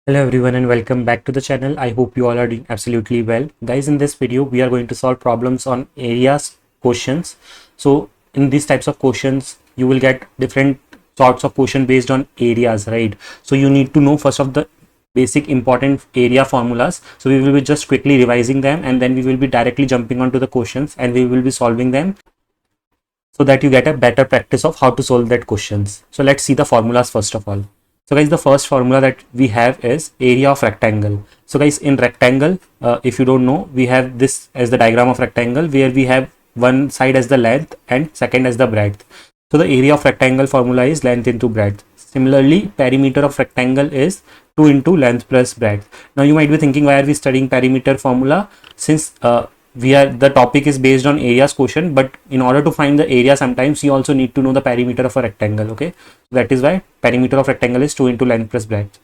Hello everyone and welcome back to the channel. I hope you all are doing absolutely well. Guys, in this video, we are going to solve problems on areas questions. So in these types of questions, you will get different sorts of question based on areas, right? So you need to know first of the basic important area formulas. So we will be just quickly revising them and then we will be directly jumping onto the questions and we will be solving them so that you get a better practice of how to solve that questions. So let's see the formulas first of all. So guys, the first formula that we have is area of rectangle. So guys, in rectangle, if you don't know, we have this as the diagram of rectangle where we have one side as the length and second as the breadth. So the area of rectangle formula is length into breadth. Similarly, perimeter of rectangle is 2 into length plus breadth. Now you might be thinking, why are we studying perimeter formula? Since the topic is based on areas question, but in order to find the area, sometimes you also need to know the perimeter of a rectangle. Okay, that is why perimeter of rectangle is 2 into length plus breadth.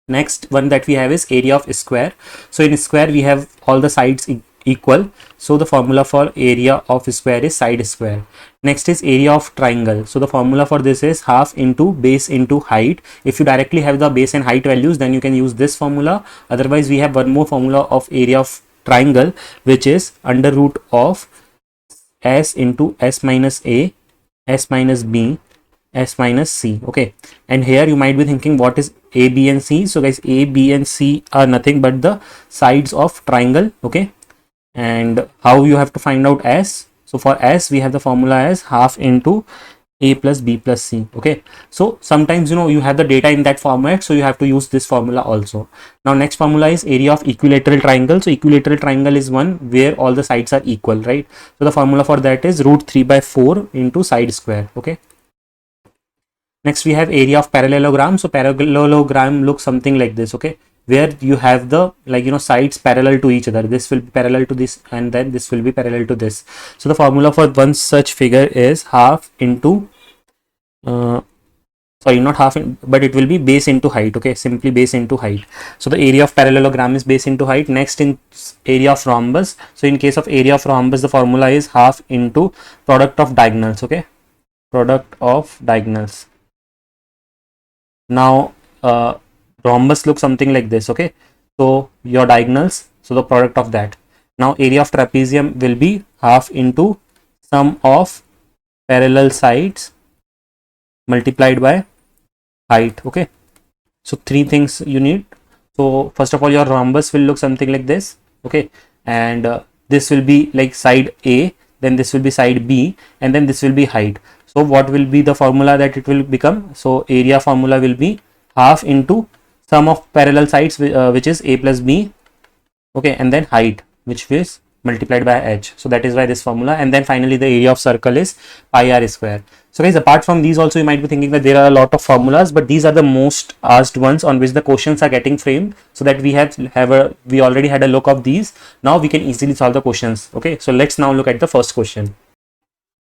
Next one that we have is area of square. So in square we have all the sides equal, so the formula for area of square is side square. Next is area of triangle. So the formula for this is half into base into height. If you directly have the base and height values, then you can use this formula. Otherwise we have one more formula of area of triangle, which is under root of s into s minus a, s minus b, s minus c. Okay, and here you might be thinking, what is a, b and c? So guys, a, b and c are nothing but the sides of triangle. Okay, and how you have to find out s? So for s we have the formula as half into a plus b plus c. Okay, so sometimes you have the data in that format, so you have to use this formula also. Now next formula is area of equilateral triangle. So equilateral triangle is one where all the sides are equal, right? So the formula for that is root 3 by 4 into side square. Okay, next we have area of parallelogram. So parallelogram looks something like this. Okay, where you have the sides parallel to each other. This will be parallel to this and then this will be parallel to this. So the formula for one such figure is half into sorry, not half but it will be base into height. Okay, simply base into height. So the area of parallelogram is base into height. Next, in area of rhombus, so in case of area of rhombus, the formula is half into product of diagonals. Okay, product of diagonals. Now rhombus looks something like this. Okay, so your diagonals, so the product of that. Now area of trapezium will be half into sum of parallel sides multiplied by height. Okay, so three things you need. So first of all, your rhombus will look something like this. Okay, and this will be like side A, then this will be side B, and then this will be height. So what will be the formula that it will become? So area formula will be half into sum of parallel sides, which is a plus b. Okay, and then height, which is multiplied by h. So that is why this formula. And then finally the area of circle is pi r square. So guys, apart from these also, you might be thinking that there are a lot of formulas, but these are the most asked ones on which the questions are getting framed, so that we already had a look of these. Now we can easily solve the questions. Okay, so let's now look at the first question.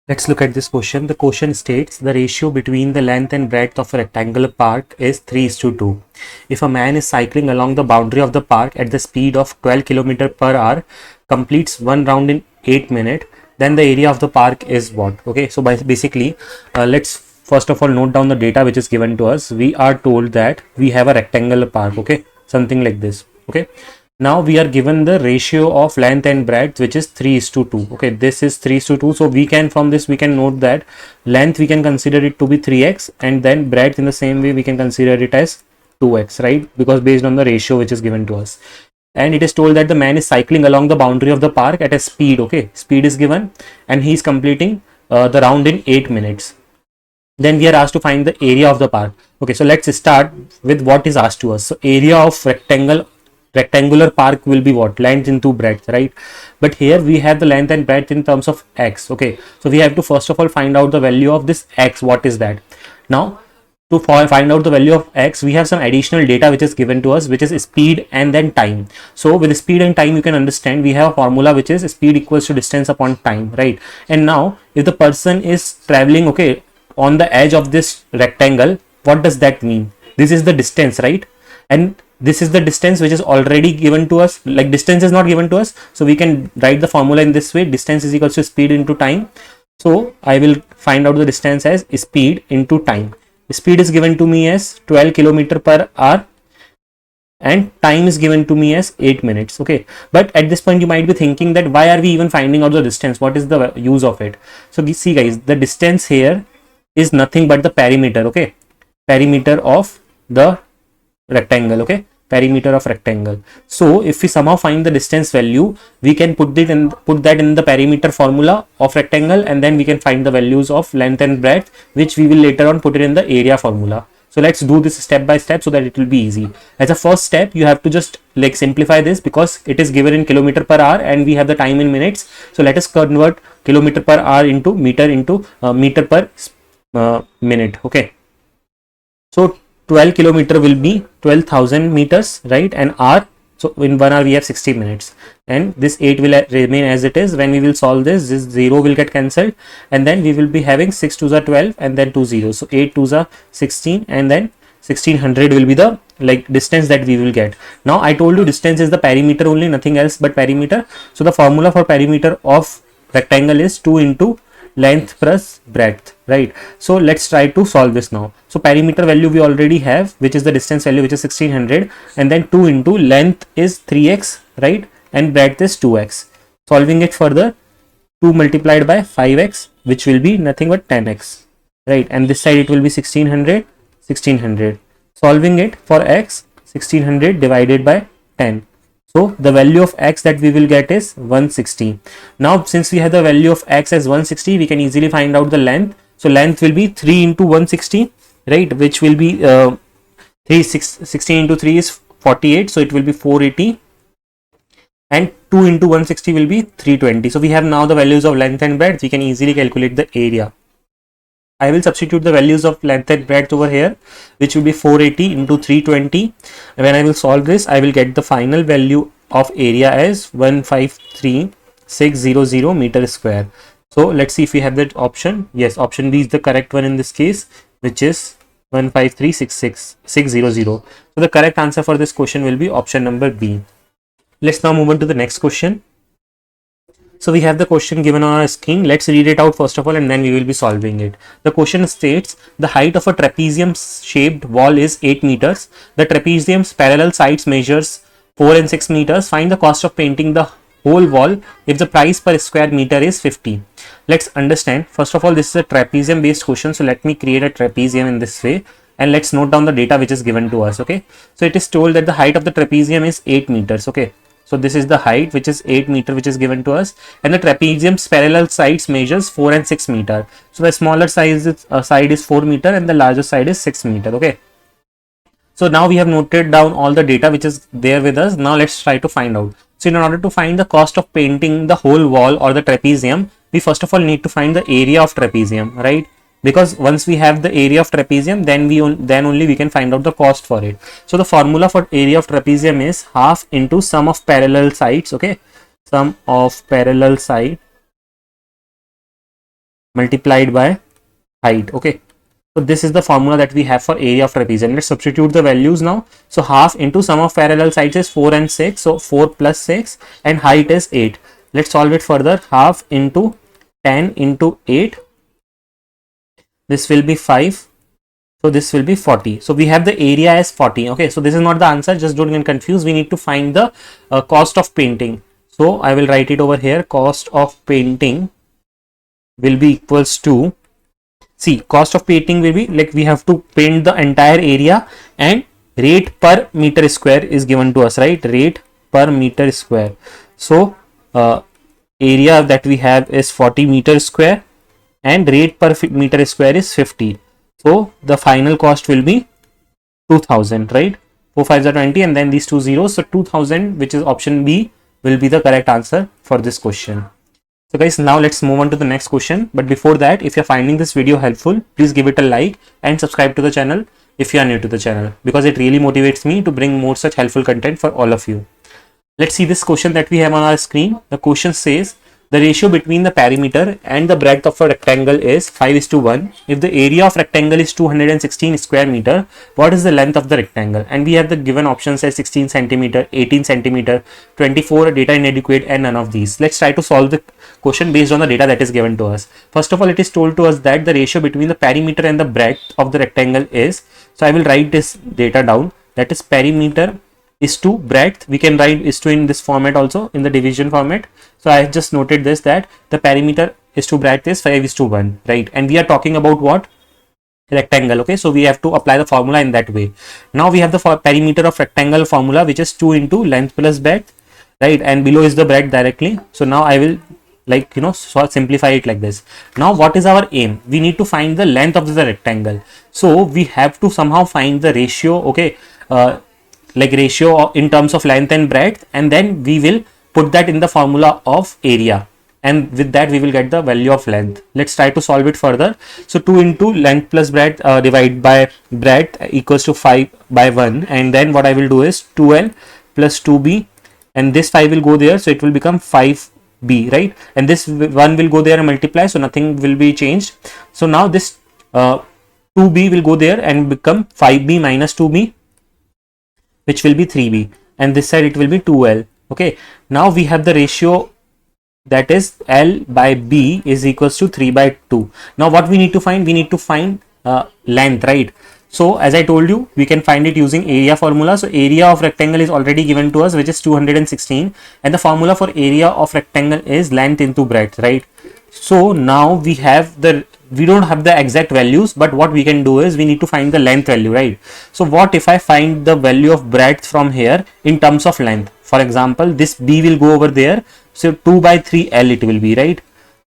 Let's look at this question. The question states the ratio between the length and breadth of a rectangular park is 3:2. If a man is cycling along the boundary of the park at the speed of 12 km per hour, completes one round in 8 minutes, then the area of the park is what? Okay, so basically, let's first of all note down the data which is given to us. We are told that we have a rectangular park. Okay, something like this. Okay, now we are given the ratio of length and breadth, which is 3:2. Okay, this is 3:2. So we can, from this we can note that length we can consider it to be 3x, and then breadth in the same way we can consider it as 2x, right? Because based on the ratio which is given to us. And it is told that the man is cycling along the boundary of the park at a speed. Okay, speed is given, and he is completing the round in 8 minutes. Then we are asked to find the area of the park. Okay, so let's start with what is asked to us. So area of rectangular park will be what? Length into breadth, right? But here we have the length and breadth in terms of x. Okay, so we have to first of all find out the value of this x. What is that? Now to find out the value of x, we have some additional data which is given to us, which is speed and then time. So with speed and time, you can understand we have a formula which is speed equals to distance upon time, right? And now if the person is traveling, okay, on the edge of this rectangle, what does that mean? This is the distance, right? And this is the distance which is already given to us. Like, distance is not given to us, so we can write the formula in this way: distance is equals to speed into time. So I will find out the distance as speed into time. Speed is given to me as 12 km per hour, and time is given to me as 8 minutes. Okay, but at this point you might be thinking that why are we even finding out the distance, what is the use of it? So see guys, the distance here is nothing but the perimeter. Okay, perimeter of the rectangle. Okay, perimeter of rectangle. So if we somehow find the distance value, we can put that in the perimeter formula of rectangle, and then we can find the values of length and breadth, which we will later on put it in the area formula. So let's do this step by step so that it will be easy. As a first step, you have to just like simplify this because it is given in kilometer per hour and we have the time in minutes. So let us convert kilometer per hour into meter per minute. Okay, so 12 kilometer will be 12,000 meters, right? And hour, so in 1 hour we have 60 minutes, and this 8 will remain as it is. When we will solve this 0 will get cancelled, and then we will be having 6 2s are 12 and then 2 zeros, so 8 2s are 16, and then 1600 will be the like distance that we will get. Now I told you distance is the perimeter only, nothing else but perimeter. So the formula for perimeter of rectangle is 2 into length plus breadth, right? So let's try to solve this now. So perimeter value we already have, which is the distance value, which is 1600, and then 2 into length is 3x, right? And breadth is 2x. Solving it further, 2 multiplied by 5x, which will be nothing but 10x, right? And this side it will be 1600. Solving it for x, 1600 divided by 10. So the value of x that we will get is 160. Now since we have the value of x as 160, we can easily find out the length. So length will be 3 into 160, right? Which will be 16 into 3 is 48. So it will be 480. And 2 into 160 will be 320. So we have now the values of length and breadth. We can easily calculate the area. I will substitute the values of length and breadth over here, which will be 480 into 320. When I will solve this, I will get the final value of area as 153600 meter square. So let's see if we have that option. Yes, option B is the correct one in this case, which is 15366600. So the correct answer for this question will be option number B. Let's now move on to the next question. So we have the question given on our screen. Let's read it out first of all, and then we will be solving it. The question states the height of a trapezium shaped wall is 8 meters. The trapezium's parallel sides measures 4 and 6 meters. Find the cost of painting the whole wall if the price per square meter is 50. Let's understand. First of all, this is a trapezium based question. So let me create a trapezium in this way, and let's note down the data which is given to us. Okay. So it is told that the height of the trapezium is 8 meters. Okay. So this is the height, which is 8 meter, which is given to us, and the trapezium's parallel sides measures 4 and 6 meter. So the smaller side is 4 meter and the larger side is 6 meter. Okay. So now we have noted down all the data which is there with us. Now let's try to find out. So in order to find the cost of painting the whole wall or the trapezium, we first of all need to find the area of trapezium, right? Because once we have the area of trapezium, then only we can find out the cost for it. So the formula for area of trapezium is half into sum of parallel sides. Okay, sum of parallel side multiplied by height. Okay, so this is the formula that we have for area of trapezium. Let's substitute the values now. So half into sum of parallel sides is 4 and 6, so 4 plus 6, and height is 8. Let's solve it further. Half into 10 into 8, this will be 5, so this will be 40. So we have the area as 40. Okay, so this is not the answer, just don't get confused. We need to find the cost of painting. So I will write it over here. Cost of painting will be equals to, see, cost of painting will be like we have to paint the entire area, and rate per meter square is given to us, right? Rate per meter square. So area that we have is 40 meter square, and rate per meter square is 50. So the final cost will be 2000, right? 4 5s are 20, and then these 2 zeros. So 2000, which is option B, will be the correct answer for this question. So guys, now let's move on to the next question. But before that, if you're finding this video helpful, please give it a like and subscribe to the channel if you are new to the channel, because it really motivates me to bring more such helpful content for all of you. Let's see this question that we have on our screen. The question says the ratio between the perimeter and the breadth of a rectangle is 5:1. If the area of rectangle is 216 square meter, what is the length of the rectangle? And we have the given options as 16 centimeter, 18 centimeter, 24, data inadequate, and none of these. Let's try to solve the question based on the data that is given to us. First of all, it is told to us that the ratio between the perimeter and the breadth of the rectangle is, so I will write this data down, that is perimeter is to breadth. We can write is to in this format also, in the division format. So I just noted this, that the perimeter is to breadth is 5:1, right? And we are talking about what? Rectangle. Okay, so we have to apply the formula in that way. Now we have the perimeter of rectangle formula, which is 2 into length plus breadth, right? And below is the breadth directly. So now I will, like, simplify it like this. Now what is our aim? We need to find the length of the rectangle. So we have to somehow find the ratio, okay, like ratio in terms of length and breadth, and then we will put that in the formula of area, and with that we will get the value of length. Let's try to solve it further. So 2 into length plus breadth divided by breadth equals to 5/1, and then what I will do is 2l plus 2b, and this 5 will go there, so it will become 5b, right? And this 1 will go there and multiply, so nothing will be changed. So now this 2b will go there and become 5b minus 2b, which will be 3b, and this side it will be 2l. Okay, now we have the ratio, that is L by B is equals to 3/2. Now what we need to find? We need to find length, right? So as I told you, we can find it using area formula. So area of rectangle is already given to us, which is 216, and the formula for area of rectangle is length into breadth, right? So now we don't have the exact values, but what we can do is we need to find the length value, right? So what if I find the value of breadth from here in terms of length? For example, this B will go over there, so 2/3L it will be, right?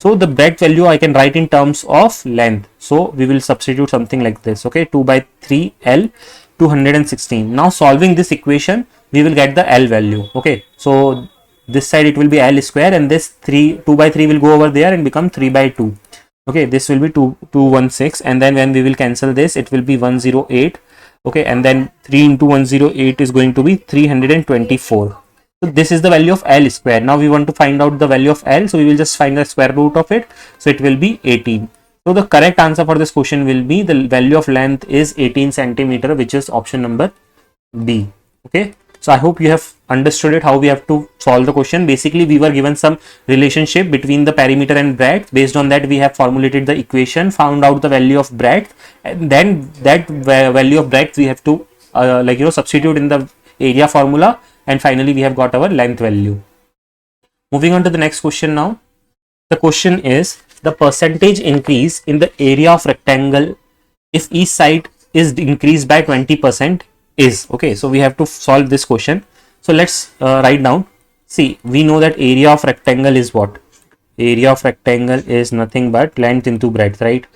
So the breadth value I can write in terms of length. So we will substitute something like this, okay? 2/3L, 216. Now solving this equation, we will get the L value, okay? So this side it will be L square, and this 2/3 will go over there and become 3/2. Okay, this will be 216, and then when we will cancel this, it will be 108. Okay, and then 3 into 108 is going to be 324. So this is the value of L square. Now we want to find out the value of L, so we will just find the square root of it. So it will be 18. So the correct answer for this question will be, the value of length is 18 centimeter, which is option number B. Okay, so I hope you have understood it, how we have to solve the question. Basically, we were given some relationship between the perimeter and breadth. Based on that, we have formulated the equation, found out the value of breadth, and then that value of breadth we have to substitute in the area formula, and finally we have got our length value. Moving on to the next question now. The question is the percentage increase in the area of rectangle if each side is increased by 20% is. Okay, so we have to solve this question. So let's write down. See, we know that area of rectangle is what? Area of rectangle is nothing but length into breadth, right?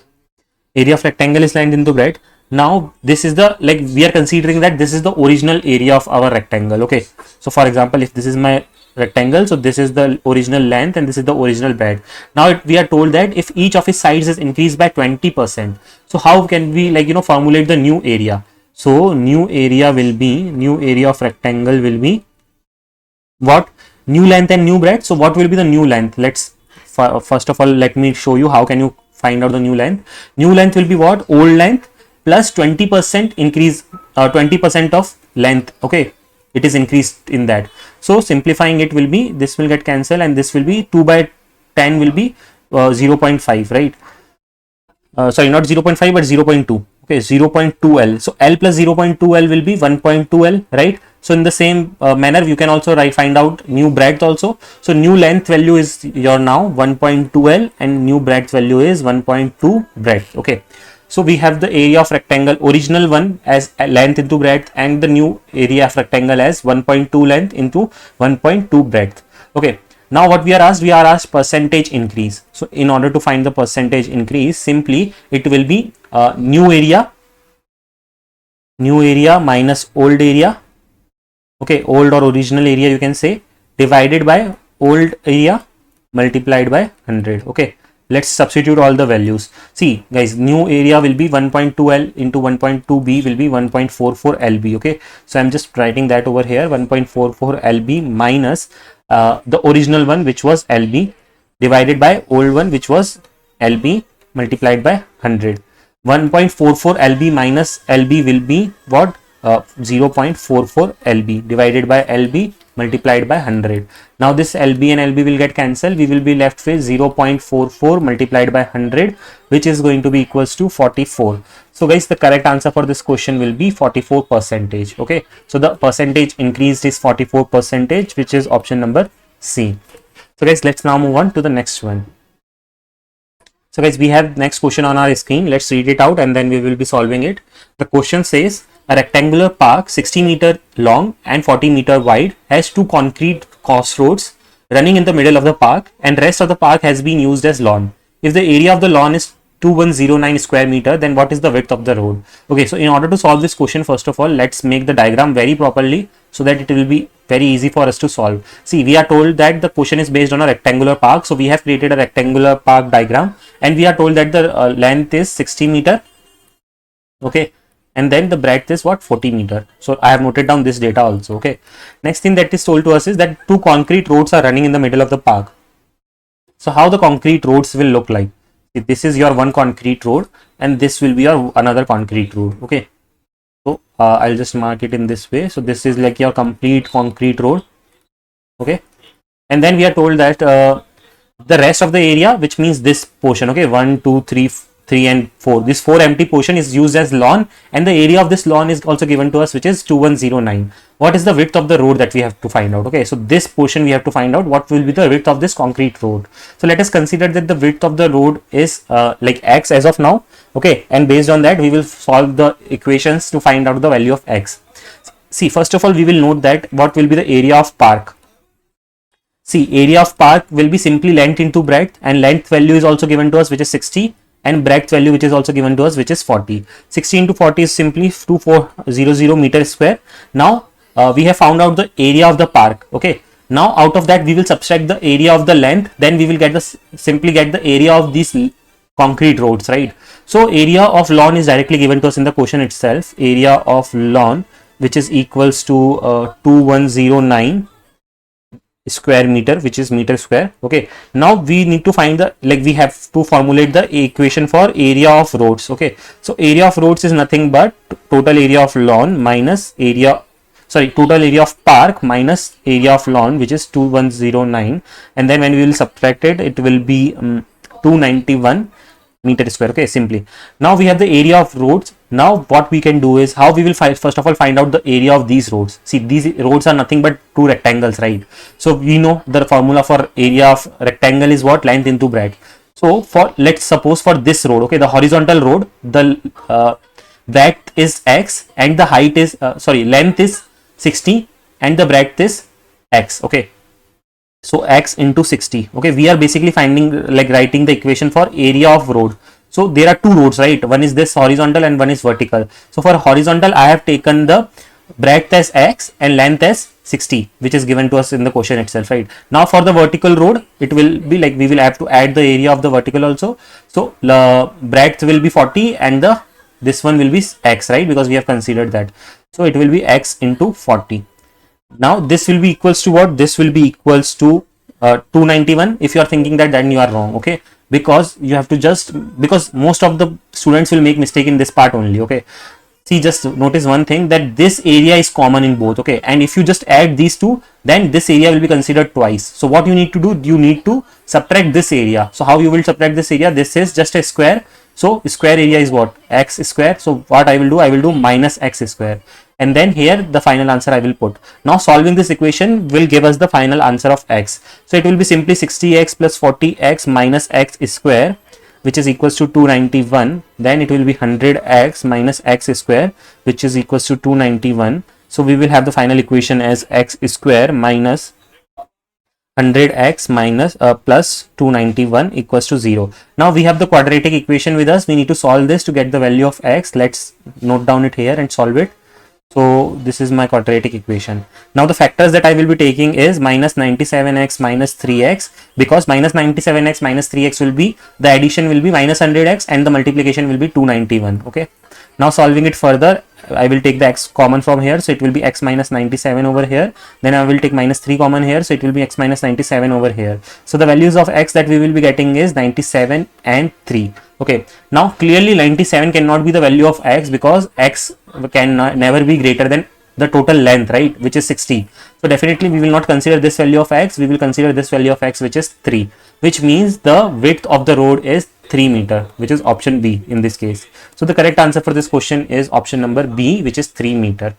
Area of rectangle is length into breadth. Now this is the, like, we are considering that this is the original area of our rectangle. Okay, so for example, if this is my rectangle, so this is the original length and this is the original breadth. Now we are told that if each of its sides is increased by 20%, so how can we formulate the new area? So new area of rectangle will be what? New length and new breadth. So what will be the new length? Let's first of all, let me show you how can you find out the new length. New length will be what? Old length plus 20% increase, 20% of length. Okay, it is increased in that. So simplifying it will be, this will get cancelled, and this will be 2/10 will be 0.5, right? Sorry, not 0.5 but 0.2. Okay, 0.2L. So L plus 0.2L will be 1.2L, right? So in the same manner, you can also find out new breadth also. So new length value is your now 1.2L, and new breadth value is 1.2 breadth. Okay, so we have the area of rectangle, original one as length into breadth, and the new area of rectangle as 1.2 length into 1.2 breadth. Okay, now what we are asked percentage increase. So in order to find the percentage increase, simply it will be new area minus old area. Okay, old or original area you can say, divided by old area multiplied by 100. Okay, let's substitute all the values. See guys, new area will be 1.2L into 1.2B will be 1.44 LB. Okay, so I'm just writing that over here, 1.44 LB minus the original one, which was LB, divided by old one, which was LB, multiplied by 100. 1.44 LB minus LB will be what? 0.44 LB divided by LB multiplied by 100. Now this LB and LB will get cancelled. We will be left with 0.44 multiplied by 100, which is going to be equals to 44. So guys, the correct answer for this question will be 44 percentage. Okay, so the percentage increased is 44 percentage, which is option number C. So guys, let's now move on to the next one. So guys, we have next question on our screen. Let's read it out and then we will be solving it. The question says a rectangular park 60 meter long and 40 meter wide has two concrete crossroads running in the middle of the park, and rest of the park has been used as lawn. If the area of the lawn is 2109 square meter, then what is the width of the road? Okay, so in order to solve this question, first of all, let's make the diagram very properly so that it will be very easy for us to solve. See, we are told that the question is based on a rectangular park, so we have created a rectangular park diagram, and we are told that the length is 60 meter. Okay, and then the breadth is what, 40 meter. So I have noted down this data also. Okay, next thing that is told to us is that two concrete roads are running in the middle of the park. So how the concrete roads will look like? This is your one concrete road and this will be your another concrete road. Okay, so I'll just mark it in this way. So this is like your complete concrete road. Okay, and then we are told that the rest of the area, which means this portion, okay, 1 2 3 3 and 4, this 4 empty portion is used as lawn, and the area of this lawn is also given to us, which is 2109. What is the width of the road that we have to find out? Okay, so this portion we have to find out what will be the width of this concrete road. So let us consider that the width of the road is like x as of now. Okay, and based on that we will solve the equations to find out the value of x. See, first of all, we will note that what will be the area of park. See, area of park will be simply length into breadth, and length value is also given to us, which is 60, and breadth value which is also given to us, which is 40. 60 into 40 is simply 2400 meter square. Now we have found out the area of the park. Okay, now out of that we will subtract the area of the length, then we will get the simply get the area of these concrete roads, right? So area of lawn is directly given to us in the question itself. Area of lawn, which is equals to 2109 square meter, which is meter square. Okay, now we need to find the, like, we have to formulate the equation for area of roads. Okay, so area of roads is nothing but total area of lawn minus total area of park minus area of lawn, which is 2109, and then when we will subtract it, it will be 291 meter square. Okay, simply. Now we have the area of roads. Now what we can do is, how we will first of all find out the area of these roads. See, these roads are nothing but two rectangles, right? So we know the formula for area of rectangle is what, length into breadth. So for, let's suppose for this road, okay, the horizontal road, the breadth is x and the height is length is 60 and the breadth is x. Okay, so x into 60. Okay, we are basically finding, like, writing the equation for area of road. So there are two roads, right? One is this horizontal and one is vertical. So for horizontal, I have taken the breadth as x and length as 60, which is given to us in the question itself, right? Now for the vertical road, it will be like, we will have to add the area of the vertical also. So the breadth will be 40 and this one will be x, right? Because we have considered that. So it will be x into 40. Now this will be equals to what? This will be equals to 291. If you are thinking that, then you are wrong. Okay, because you have to because most of the students will make mistake in this part only. Okay, see, just notice one thing, that this area is common in both. Okay, and if you just add these two, then this area will be considered twice. So what you need to do, you need to subtract this area. So how you will subtract this area? This is just a square. So square area is what? X square. So what I will do? I will do minus x square. And then here the final answer I will put. Now solving this equation will give us the final answer of x. So it will be simply 60x plus 40x minus x square, which is equals to 291. Then it will be 100x minus x square, which is equals to 291. So we will have the final equation as x square minus 100x minus plus 291 equals to 0. Now we have the quadratic equation with us. We need to solve this to get the value of x. Let's note down it here and solve it. So this is my quadratic equation. Now the factors that I will be taking is minus 97x minus 3x, because minus 97x minus 3x will be, the addition will be minus 100x and the multiplication will be 291. Okay, now solving it further, I will take the x common from here, so it will be x minus 97 over here. Then I will take minus 3 common here, so it will be x minus 97 over here. So the values of x that we will be getting is 97 and 3. Okay, now clearly 97 cannot be the value of x, because x can never be greater than the total length, right, which is 60. So definitely we will not consider this value of x, we will consider this value of x, which is 3, which means the width of the road is 3 meter, which is option B in this case. So the correct answer for this question is option number B, which is 3 meter.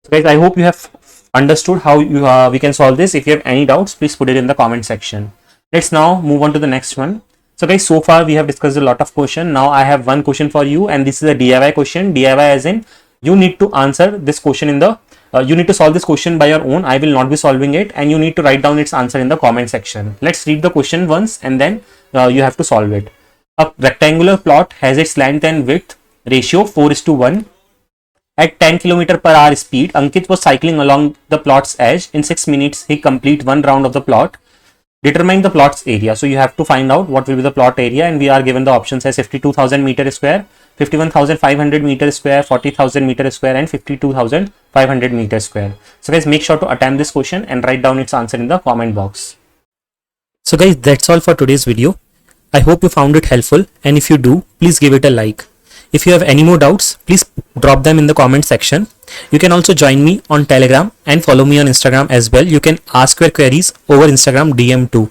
So guys, I hope you have understood how we can solve this. If you have any doubts, please put it in the comment section. Let's now move on to the next one. So guys, so far we have discussed a lot of question. Now I have one question for you, and this is a DIY question. DIY as in you need to answer this question in the you need to solve this question by your own. I will not be solving it, and you need to write down its answer in the comment section. Let's read the question once, and then you have to solve it. A rectangular plot has its length and width ratio 4:1. At 10 km per hour speed, Ankit was cycling along the plot's edge. In 6 minutes, he complete one round of the plot. Determine the plot's area. So you have to find out what will be the plot area, and we are given the options as 52,000 meter square, 51,500 meter square, 40,000 meter square, and 52,500 meter square. So guys, make sure to attempt this question and write down its answer in the comment box. So guys, that's all for today's video. I hope you found it helpful, and if you do, please give it a like. If you have any more doubts, please drop them in the comment section. You can also join me on Telegram and follow me on Instagram as well. You can ask your queries over Instagram DM too.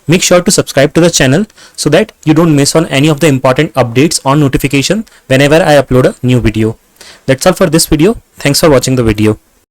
Make sure to subscribe to the channel so that you don't miss on any of the important updates on notification whenever I upload a new video. That's all for this video. Thanks for watching the video.